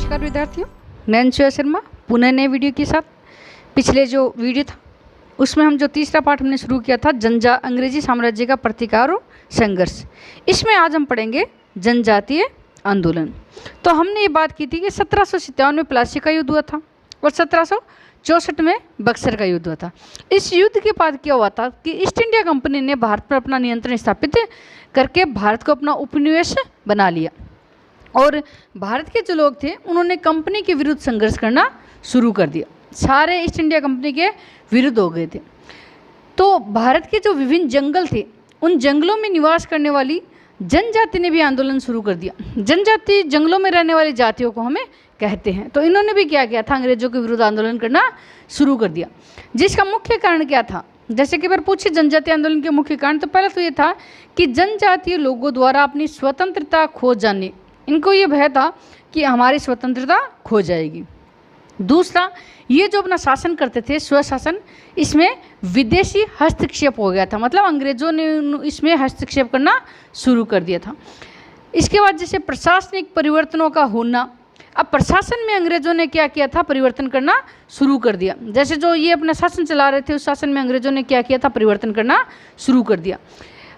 नमस्कार विद्यार्थियों, मैं शिवा शर्मा पुनः नए वीडियो के साथ। पिछले जो वीडियो था उसमें हम जो तीसरा पाठ हमने शुरू किया था अंग्रेजी साम्राज्य का प्रतिकार और संघर्ष। इसमें आज हम पढ़ेंगे जनजातीय आंदोलन। तो हमने ये बात की थी कि 1757 में प्लासी का युद्ध हुआ था और 1764 में बक्सर का युद्ध हुआ था। इस युद्ध के बाद क्या हुआ था कि ईस्ट इंडिया कंपनी ने भारत पर अपना नियंत्रण स्थापित करके भारत को अपना उपनिवेश बना लिया और भारत के जो लोग थे उन्होंने कंपनी के विरुद्ध संघर्ष करना शुरू कर दिया। सारे ईस्ट इंडिया कंपनी के विरुद्ध हो गए थे। तो भारत के जो विभिन्न जंगल थे उन जंगलों में निवास करने वाली जनजाति ने भी आंदोलन शुरू कर दिया। जनजाति जंगलों में रहने वाली जातियों को हमें कहते हैं। तो इन्होंने भी क्या किया था, अंग्रेजों के विरुद्ध आंदोलन करना शुरू कर दिया। जिसका मुख्य कारण क्या था, जैसे कि अगर पूछे जनजाति आंदोलन के मुख्य कारण, तो पहला तो ये था कि जनजातीय लोगों द्वारा अपनी स्वतंत्रता खो जाने, इनको ये भय था कि हमारी स्वतंत्रता खो जाएगी। दूसरा, ये जो अपना शासन करते थे स्वशासन, इसमें विदेशी हस्तक्षेप हो गया था, मतलब अंग्रेजों ने इसमें हस्तक्षेप करना शुरू कर दिया था। इसके बाद जैसे प्रशासनिक परिवर्तनों का होना, अब प्रशासन में अंग्रेजों ने क्या किया था, परिवर्तन करना शुरू कर दिया। जैसे जो ये अपना शासन चला रहे थे उस शासन में अंग्रेजों ने क्या किया था, परिवर्तन करना शुरू कर दिया।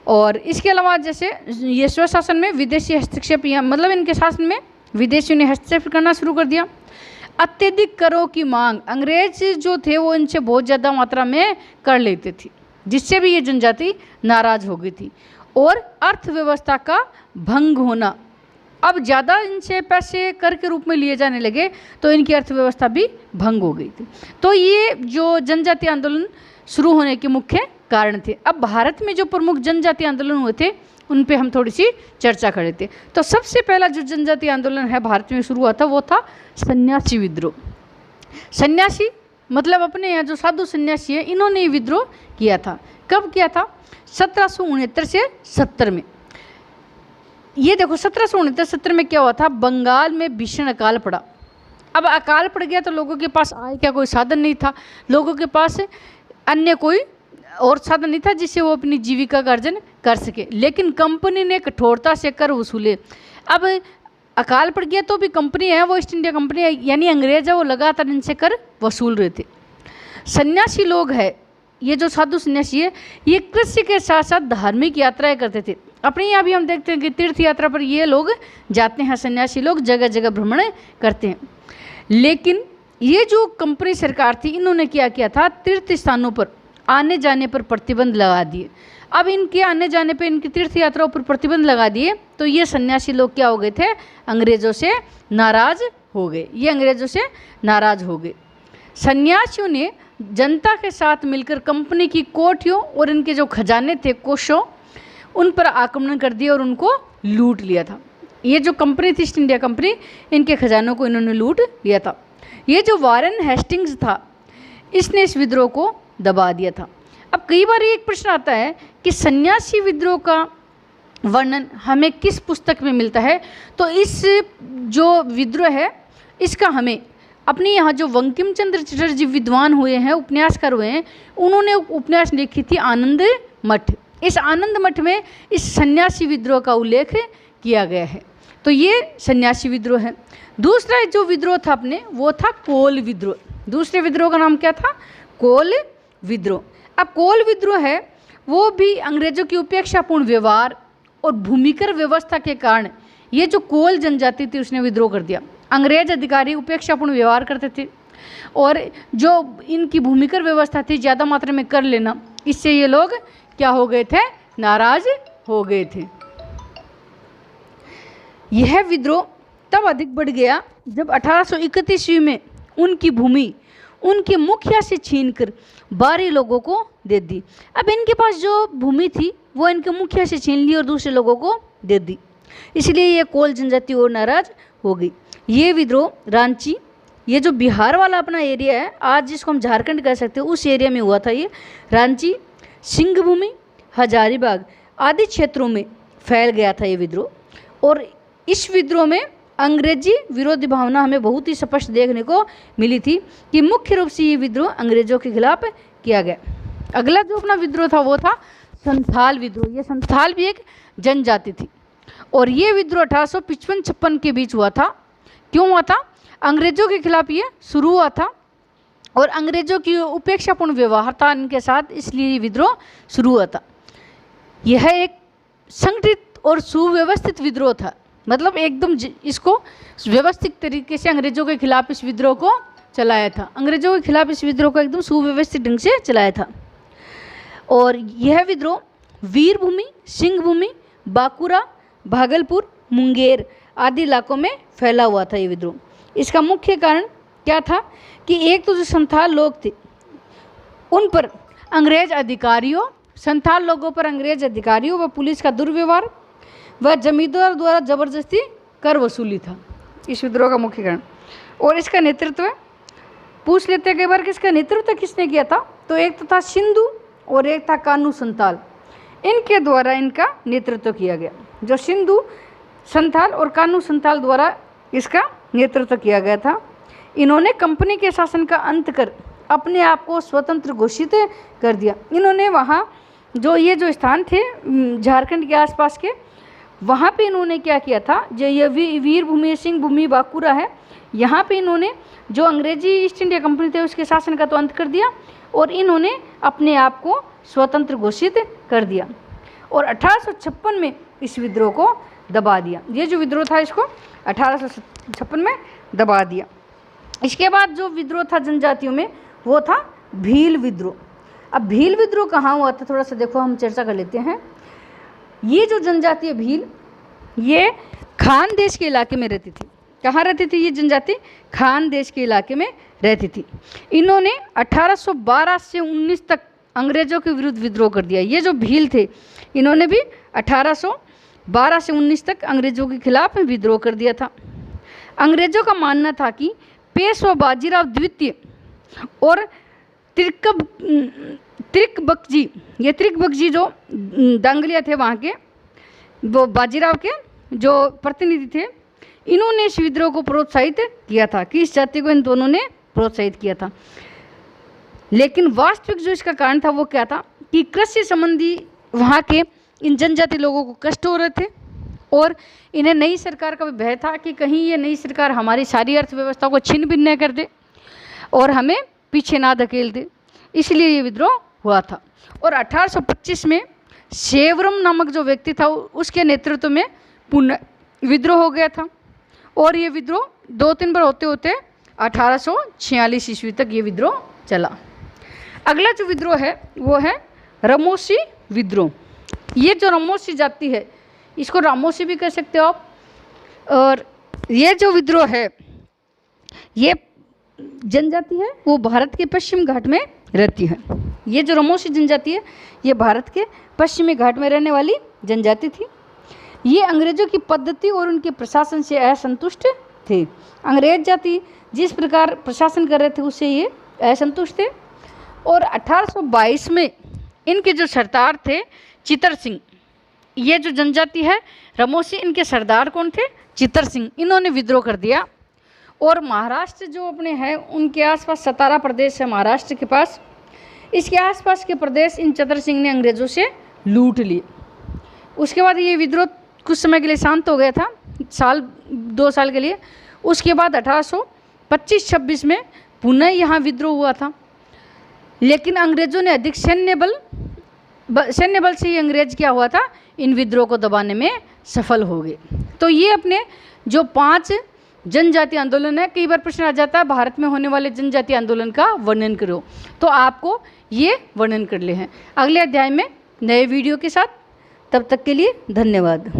और इसके अलावा जैसे ये स्वशासन में विदेशी हस्तक्षेप, या मतलब इनके शासन में विदेशियों ने हस्तक्षेप करना शुरू कर दिया। अत्यधिक करों की मांग, अंग्रेज जो थे वो इनसे बहुत ज़्यादा मात्रा में कर लेते थे, जिससे भी ये जनजाति नाराज हो गई थी। और अर्थव्यवस्था का भंग होना, अब ज़्यादा इनसे पैसे कर के रूप में लिए जाने लगे तो इनकी अर्थव्यवस्था भी भंग हो गई थी। तो ये जो जनजातीय आंदोलन शुरू होने के मुख्य कारण थे। अब भारत में जो प्रमुख जनजातीय आंदोलन हुए थे उन पे हम थोड़ी सी चर्चा कर लेते। तो सबसे पहला जो जनजातीय आंदोलन है भारत में शुरू हुआ था वो था सन्यासी विद्रोह। सन्यासी मतलब अपने यहाँ जो साधु सन्यासी है, इन्होंने ये विद्रोह किया था। कब किया था, 1769 से 70 में। ये देखो 1769-70 में क्या हुआ था, बंगाल में भीषण अकाल पड़ा। अब अकाल पड़ गया तो लोगों के पास आय का कोई साधन नहीं था, लोगों के पास अन्य कोई और साधन नहीं था जिससे वो अपनी जीविका का अर्जन कर सके। लेकिन कंपनी ने कठोरता से कर वसूले। अब अकाल पड़ गया तो भी कंपनी है वो ईस्ट इंडिया कंपनी है, यानी अंग्रेज है, वो लगातार इनसे कर वसूल रहे थे। सन्यासी लोग है, ये जो साधु सन्यासी है, ये कृषि के साथ साथ धार्मिक यात्राएं करते थे। अपने यहाँ भी हम देखते हैं कि तीर्थ यात्रा पर ये लोग जाते हैं, सन्यासी लोग जगह जगह भ्रमण करते हैं। लेकिन ये जो कंपनी सरकार थी, इन्होंने क्या किया था, तीर्थ स्थानों पर आने जाने पर प्रतिबंध लगा दिए। अब इनके आने जाने पे, इनकी तीर्थ यात्राओं पर प्रतिबंध लगा दिए तो ये सन्यासी लोग क्या हो गए थे, अंग्रेज़ों से नाराज हो गए। ये अंग्रेज़ों से नाराज हो गए। सन्यासियों ने जनता के साथ मिलकर कंपनी की कोठियों और इनके जो खजाने थे, कोषों, उन पर आक्रमण कर दिया और उनको लूट लिया था। ये जो कंपनी थी ईस्ट इंडिया कंपनी, इनके खजानों को इन्होंने लूट लिया था। ये जो वारेन हेस्टिंग्स था, इसने इस विद्रोह को दबा दिया था। अब कई बार एक प्रश्न आता है कि सन्यासी विद्रोह का वर्णन हमें किस पुस्तक में मिलता है। तो इस जो विद्रोह है इसका हमें अपने यहाँ जो बंकिम चंद्र चटर्जी विद्वान हुए हैं, उपन्यासकार हुए हैं, उन्होंने उपन्यास लिखी थी आनंद मठ। इस आनंद मठ में इस सन्यासी विद्रोह का उल्लेख किया गया है। तो ये सन्यासी विद्रोह है। दूसरा जो विद्रोह था अपने, वो था कोल विद्रोह। दूसरे विद्रोह का नाम क्या था, कोल विद्रोह। अब कोल विद्रोह है वो भी अंग्रेजों की उपेक्षापूर्ण व्यवहार और भूमिकर व्यवस्था के कारण ये जो कोल जनजाति थी उसने विद्रोह कर दिया। अंग्रेज अधिकारी उपेक्षापूर्ण व्यवहार करते थे और जो इनकी भूमिकर व्यवस्था थी, ज़्यादा मात्रा में कर लेना, इससे ये लोग क्या हो गए थे, नाराज हो गए थे। यह विद्रोह तब अधिक बढ़ गया जब 1831 ईस्वी में उनकी भूमि उनके मुखिया से छीनकर बाहरी लोगों को दे दी। अब इनके पास जो भूमि थी वो इनके मुखिया से छीन ली और दूसरे लोगों को दे दी, इसलिए ये कोल जनजाति और नाराज हो गई। ये विद्रोह रांची, ये जो बिहार वाला अपना एरिया है आज जिसको हम झारखंड कह सकते हैं, उस एरिया में हुआ था। ये रांची, सिंहभूमि, हजारीबाग आदि क्षेत्रों में फैल गया था ये विद्रोह। और इस विद्रोह में अंग्रेजी विरोधी भावना हमें बहुत ही स्पष्ट देखने को मिली थी कि मुख्य रूप से ये विद्रोह अंग्रेजों के खिलाफ किया गया। अगला जो अपना विद्रोह था वो था संथाल विद्रोह। ये संथाल भी एक जनजाति थी और ये विद्रोह 1855-56 के बीच हुआ था। क्यों हुआ था? अंग्रेज़ों के खिलाफ ये शुरू हुआ था और अंग्रेज़ों की उपेक्षापूर्ण व्यवहार था इनके साथ, इसलिए ये विद्रोह शुरू हुआ था। यह एक संगठित और सुव्यवस्थित विद्रोह था, मतलब एकदम इसको व्यवस्थित तरीके से अंग्रेज़ों के खिलाफ इस विद्रोह को चलाया था। अंग्रेज़ों के खिलाफ इस विद्रोह को एकदम सुव्यवस्थित ढंग से चलाया था। और यह विद्रोह वीरभूमि, सिंहभूमि, बांकुरा, भागलपुर, मुंगेर आदि इलाकों में फैला हुआ था ये विद्रोह। इसका मुख्य कारण क्या था कि एक तो जो संथाल लोग थे उन पर अंग्रेज अधिकारियों, संथाल लोगों पर अंग्रेज अधिकारियों व पुलिस का दुर्व्यवहार व जमींदार द्वारा जबरदस्ती कर वसूली था इस विद्रोह का मुख्य कारण। और इसका नेतृत्व पूछ लेते हैं कई बार कि इसका नेतृत्व किसने किया था, तो एक तो था सिंधु और एक था कानू संथाल, इनके द्वारा इनका नेतृत्व किया गया। जो सिंधु संथाल और कानू संथाल द्वारा इसका नेतृत्व किया गया था। इन्होंने कंपनी के शासन का अंत कर अपने आप को स्वतंत्र घोषित कर दिया। इन्होंने वहाँ जो स्थान थे झारखंड के आसपास के, वहाँ पे इन्होंने क्या किया था, जो ये वीरभूमि, सिंहभूमि, बांकुरा है, यहाँ पे इन्होंने जो अंग्रेजी ईस्ट इंडिया कंपनी थे उसके शासन का तो अंत कर दिया और इन्होंने अपने आप को स्वतंत्र घोषित कर दिया और 1856 में इस विद्रोह को दबा दिया। ये जो विद्रोह था इसको 1856 में दबा दिया। इसके बाद जो विद्रोह था जनजातियों में वो था भील विद्रोह। अब भील विद्रोह कहाँ हुआ था, थोड़ा सा देखो हम चर्चा कर लेते हैं। ये जो जनजाति है भील, ये खान देश के इलाके में रहती थी। कहाँ रहती थी ये जनजाति? खान देश के इलाके में रहती थी। इन्होंने 1812 से 19 तक अंग्रेज़ों के विरुद्ध विद्रोह कर दिया। ये जो भील थे इन्होंने भी 1812 से 19 तक अंग्रेज़ों के खिलाफ विद्रोह कर दिया था। अंग्रेज़ों का मानना था कि पेशवा बाजीराव द्वितीय और त्रिकबकजी, ये त्रिकबकजी जो दांगलिया थे वहाँ के, वो बाजीराव के जो प्रतिनिधि थे, इन्होंने इस विद्रोह को प्रोत्साहित किया था कि इस जाति को इन दोनों ने प्रोत्साहित किया था। लेकिन वास्तविक जो इसका कारण था वो क्या था कि कृषि संबंधी वहाँ के इन जनजाति लोगों को कष्ट हो रहे थे और इन्हें नई सरकार का भी भय था कि कहीं ये नई सरकार हमारी सारी अर्थव्यवस्था को छिन्न भिन्न कर दे और हमें पीछे ना धकेल दे, इसलिए ये विद्रोह हुआ था। और 1825 में सेवरम नामक जो व्यक्ति था उसके नेतृत्व में पुनः विद्रोह हो गया था और ये विद्रोह 2-3 बार होते होते 1846 ईस्वी तक ये विद्रोह चला। अगला जो विद्रोह है वो है रामोसी विद्रोह। ये जो रामोसी जाति है इसको रामोसी भी कह सकते हो आप। और ये जो विद्रोह है, ये जनजाति है वो भारत के पश्चिम घाट में रहती है। ये जो रामोसी जनजाति है ये भारत के पश्चिमी घाट में रहने वाली जनजाति थी। ये अंग्रेज़ों की पद्धति और उनके प्रशासन से असंतुष्ट थे। अंग्रेज जाति जिस प्रकार प्रशासन कर रहे थे उससे ये असंतुष्ट थे और 1822 में इनके जो सरदार थे चितर सिंह, ये जो जनजाति है रामोसी, इनके सरदार कौन थे? चितर सिंह। इन्होंने विद्रोह कर दिया और महाराष्ट्र जो अपने हैं उनके आसपास सतारा प्रदेश है महाराष्ट्र के पास, इसके आसपास के प्रदेश इन चितर सिंह ने अंग्रेज़ों से लूट लिए। उसके बाद ये विद्रोह कुछ समय के लिए शांत हो गया था, 1-2 साल के लिए। उसके बाद 1825-26 में पुनः यहाँ विद्रोह हुआ था, लेकिन अंग्रेज़ों ने अधिक सैन्य बल से ही अंग्रेज क्या हुआ था, इन विद्रोह को दबाने में सफल हो गए। तो ये अपने जो 5 जनजातीय आंदोलन है, कई बार प्रश्न आ जाता है भारत में होने वाले जनजातीय आंदोलन का वर्णन करो, तो आपको ये वर्णन कर ले हैं अगले अध्याय में नए वीडियो के साथ। तब तक के लिए धन्यवाद।